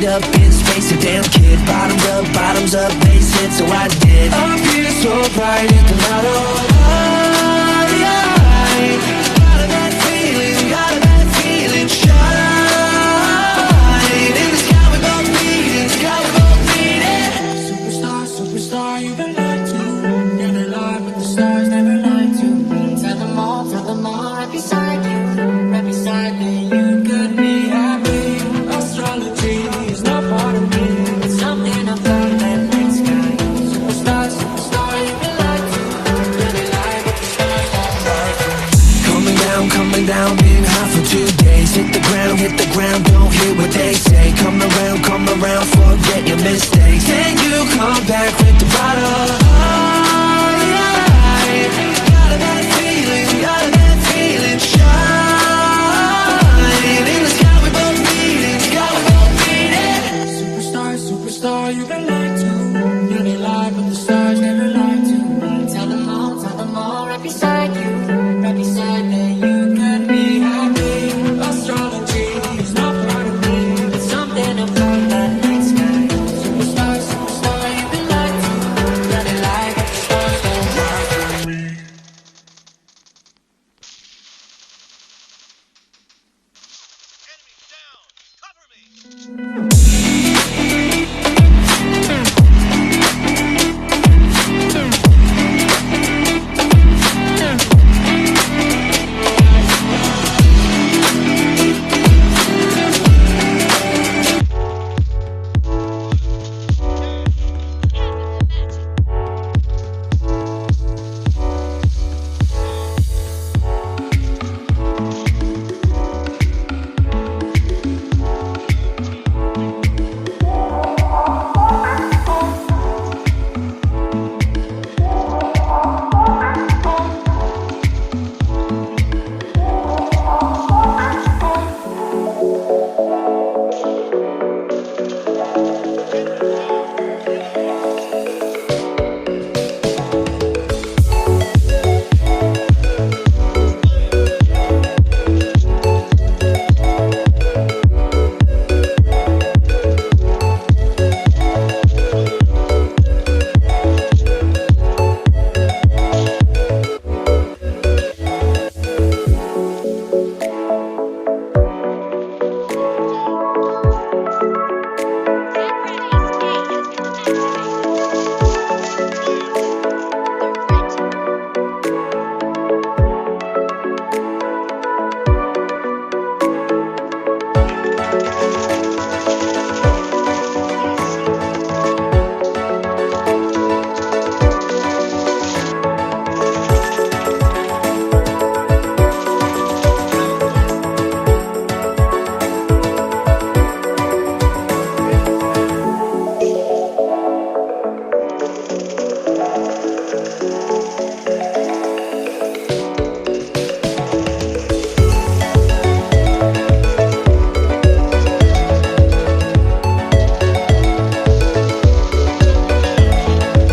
up in space, a damn kid. Bottoms up, bass hit, so I did. Up here so bright, hit the lotto. Got a bad feeling, shine. In the sky we both bleeding, Superstar, superstar, you've been lied to. Never lie, but the stars never lied to me. Tell them all, right beside you, right beside me. You could be happy. Astrology is not part of me. It's something about that night sky. Superstar, superstar, you've been lied to. Never lie, but the stars never lied to me. Coming down, being hot for 2 days. Hit the ground, don't hear what they say. Come around, forget your mistakes. Can you come back with the bottle? Got a bad feeling, shine. In the sky we both bleeding, Superstar, superstar, you've been lied to. You may lie, but the stars never lied to me. Tell them all, right beside you, right beside me. You could be happy. Astrology is not part of me. It's something about that night sky. Superstar, superstar, you've been lied to. You may lie, but the stars don't lie to me. Enemy down! Cover me! Thank you.